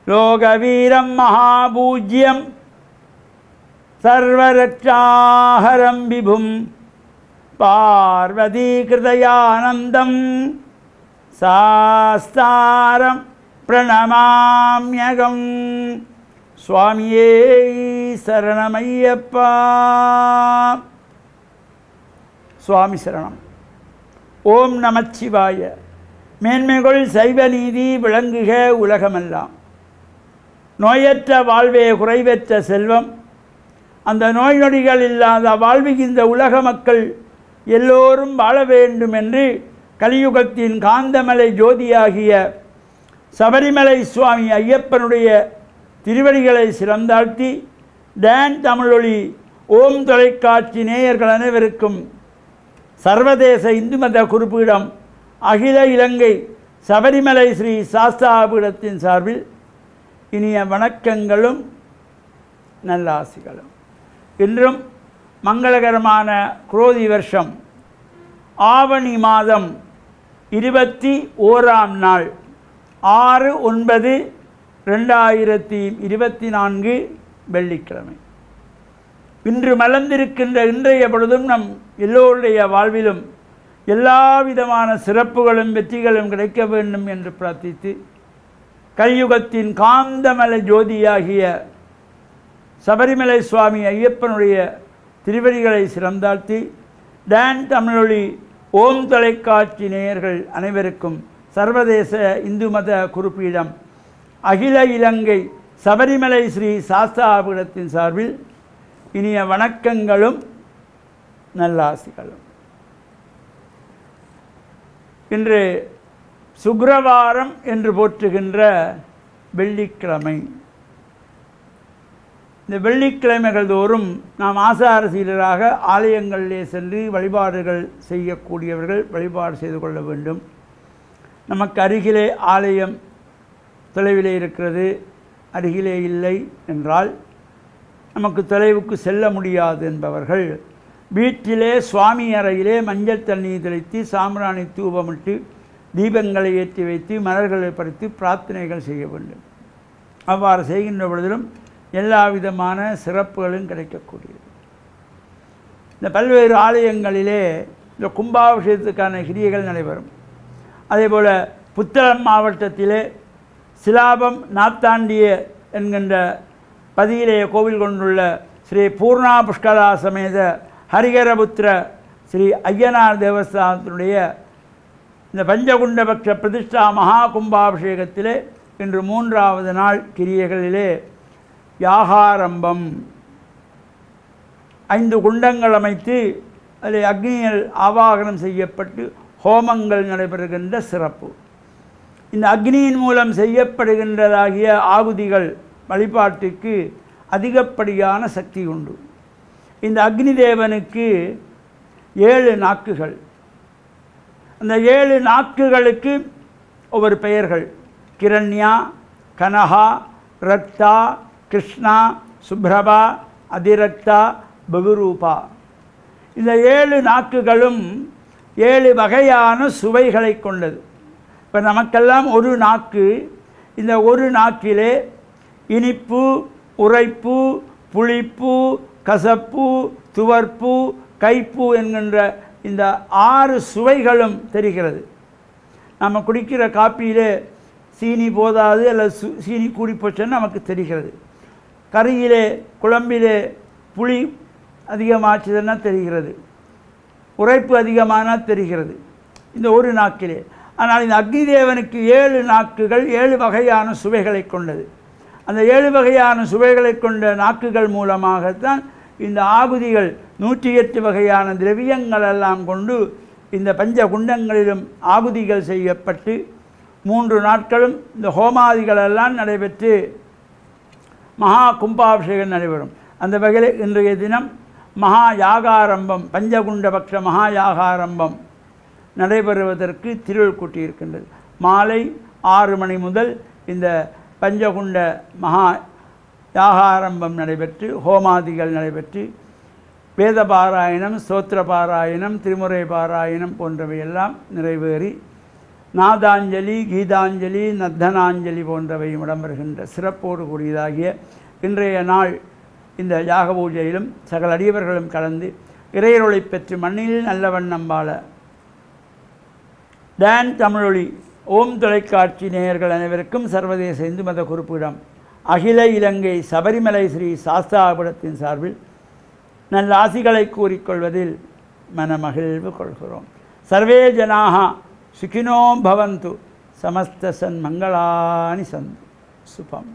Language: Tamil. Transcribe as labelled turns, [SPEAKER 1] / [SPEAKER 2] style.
[SPEAKER 1] லோகவீரம் மகாபூஜ்யம் சர்வரட்சாஹரம் விபும் பார்வதீகிருதயானந்தம் சாஸ்தாரம் பிரணமாம்யகம். சுவாமியே சரணமையப்பா. சுவாமி சரணம். ஓம் நமச்சிவாய. மேன்மைகள் சைவ நீதி விளங்குக உலகமெல்லாம். நோயற்ற வாழ்வே குறைவற்ற செல்வம். அந்த நோய் நொடிகள் இல்லாத வாழ்வுகின்ற உலக மக்கள் எல்லோரும் வாழ வேண்டும் என்று கலியுகத்தின் காந்தமலை ஜோதியாகிய சபரிமலை சுவாமி ஐயப்பனுடைய திருவடிகளை சிறந்தாழ்த்தி டான் தமிழொலி ஓம் தொலைக்காட்சி நேயர்கள் அனைவருக்கும் சர்வதேச இந்து மத குறிப்பீடம் அகில இலங்கை சபரிமலை ஸ்ரீ சாஸ்தாபீடத்தின் சார்பில் இனிய வணக்கங்களும் நல்லாசிகளும். இன்றும் மங்களகரமான குரோதி வருஷம் ஆவணி மாதம் 21ஆம் நாள் 6/9/2024 வெள்ளிக்கிழமை. இன்று மலர்ந்திருக்கின்ற இன்றைய பொழுதும் நம் எல்லோருடைய வாழ்விலும் எல்லா விதமான சிறப்புகளும் வெற்றிகளும் கிடைக்க வேண்டும் என்று பிரார்த்தித்து கலியுகத்தின் காந்தமலை ஜோதியாகிய சபரிமலை சுவாமி ஐயப்பனுடைய திருவடிகளை சிறந்தாழ்த்தி டான் தமிழொலி ஓம் தொலைக்காட்சி நேயர்கள் அனைவருக்கும் சர்வதேச இந்து மத குறிப்பீடம் அகில இலங்கை சபரிமலை ஸ்ரீ சாஸ்தாபீடத்தின் சார்பில் இனிய வணக்கங்களும் நல்லாசிகளும். இன்று சுக்கிரவாரம் என்று போற்றுகின்ற வெள்ளிக்கிழமை. இந்த வெள்ளிக்கிழமைகள் தோறும் நாம் ஆசாரசீலராக ஆலயங்களிலே சென்று வழிபாடுகள் செய்யக்கூடியவர்கள் வழிபாடு செய்து கொள்ள வேண்டும். நமக்கு அருகிலே ஆலயம் தொலைவிலே இருக்கிறது, அருகிலே இல்லை என்றால் நமக்கு தொலைவுக்கு செல்ல முடியாது என்பவர்கள் வீட்டிலே சுவாமி அறையிலே மஞ்சள் தண்ணீர் தெளித்து சாம்பிராணி தூபமிட்டு தீபங்களை ஏற்றி வைத்து மலர்களை பறித்து பிரார்த்தனைகள் செய்ய வேண்டும். அவ்வாறு செய்கின்ற பொழுதிலும் எல்லா விதமான சிறப்புகளும் கிடைக்கக்கூடியது. இந்த பல்வேறு ஆலயங்களிலே இந்த கும்பாபிஷேகத்துக்கான கிரியைகள் நடைபெறும். அதேபோல் புத்தளம் மாவட்டத்திலே சிலாபம் நாத்தாண்டிய என்கின்ற பதியிலே கோவில் கொண்டுள்ள ஸ்ரீ பூர்ணா புஷ்கரா சமேத ஹரிகரபுத்திர ஸ்ரீ ஐயனார் தேவஸ்தானத்தினுடைய இந்த பஞ்சகுண்டபக்ஷ பிரதிஷ்டா மகா கும்பாபிஷேகத்திலே இன்று 3வது நாள் கிரியைகளிலே யாகாரம்பம் 5 குண்டங்கள் அமைத்து அதில் அக்னியில் ஆவாகனம் செய்யப்பட்டு ஹோமங்கள் நடைபெறுகின்ற சிறப்பு. இந்த அக்னியின் மூலம் செய்யப்படுகின்றதாகிய ஆகுதிகள் வழிபாட்டுக்கு அதிகப்படியான சக்தி உண்டு. இந்த அக்னி தேவனுக்கு 7 நாக்குகள். அந்த 7 நாக்குகளுக்கு ஒவ்வொரு பெயர்கள். கிரண்யா, கனகா, ரக்தா, கிருஷ்ணா, சுப்ரபா, அதிரக்தா, பகுரூபா. இந்த 7 நாக்குகளும் 7 வகையான சுவைகளை கொண்டது. இப்போ நமக்கெல்லாம் ஒரு நாக்கு. இந்த ஒரு நாக்கிலே இனிப்பு, உரைப்பு, புளிப்பு, கசப்பு, துவர்ப்பு, கைப்பு என்கின்ற இந்த 6 சுவைகளும் தெரிகிறது. நம்ம குடிக்கிற காப்பியிலே சீனி போதாது அல்லது சீனி கூடி போச்சுன்னு நமக்கு தெரிகிறது. கறியிலே குழம்பிலே புளி அதிகமாச்சுதுன்னா தெரிகிறது, உரைப்பு அதிகமானால் தெரிகிறது இந்த ஒரு நாக்கிலே. ஆனால் இந்த அக்னி தேவனுக்கு 7 நாக்குகள் 7 வகையான சுவைகளை கொண்டது. அந்த 7 வகையான சுவைகளை கொண்ட நாக்குகள் மூலமாகத்தான் இந்த ஆகுதிகள் 108 வகையான திரவியங்கள் எல்லாம் கொண்டு இந்த பஞ்ச குண்டங்களிலும் ஆகுதிகள் செய்யப்பட்டு 3 நாட்களும் இந்த ஹோமாதிகளெல்லாம் நடைபெற்று மகா கும்பாபிஷேகம் நடைபெறும். அந்த வகையில் இன்றைய தினம் மகா யாகாரம்பம் பஞ்சகுண்டபக்ஷ மகா யாகாரம்பம் நடைபெறுவதற்கு திருவள் கூட்டியிருக்கின்றது. மாலை 6 மணி முதல் இந்த பஞ்சகுண்ட மகா யாகாரம்பம் நடைபெற்று ஹோமாதிகள் நடைபெற்று வேத பாராயணம், ஸ்தோத்திர பாராயணம், திருமுறை பாராயணம் போன்றவையெல்லாம் நிறைவேறி நாதாஞ்சலி, கீதாஞ்சலி, நர்த்தனாஞ்சலி போன்றவையும் இடம்பெறுகின்ற சிறப்போடு கூடியதாகிய இன்றைய நாள் இந்த யாக பூஜையிலும் சகல அடியவர்களும் கலந்து இறையருளை பெற்று மண்ணில் நல்லவன் நம்பாள டான் தமிழொலி ஓம் தொலைக்காட்சி நேயர்கள் அனைவருக்கும் சர்வதேச இந்து மத குறிப்பிடம் அகில இலங்கை சபரிமலை ஸ்ரீ சாஸ்தாபுரத்தின் சார்பில் நல்ல ஆசிகளை கூறிக்கொள்வதில் மனமகிழ்வு கொள்கிறோம். சர்வே ஜனாக சுகினோ பவந்து, சமஸ்த சன்மங்களானி சந்து. சுபம்.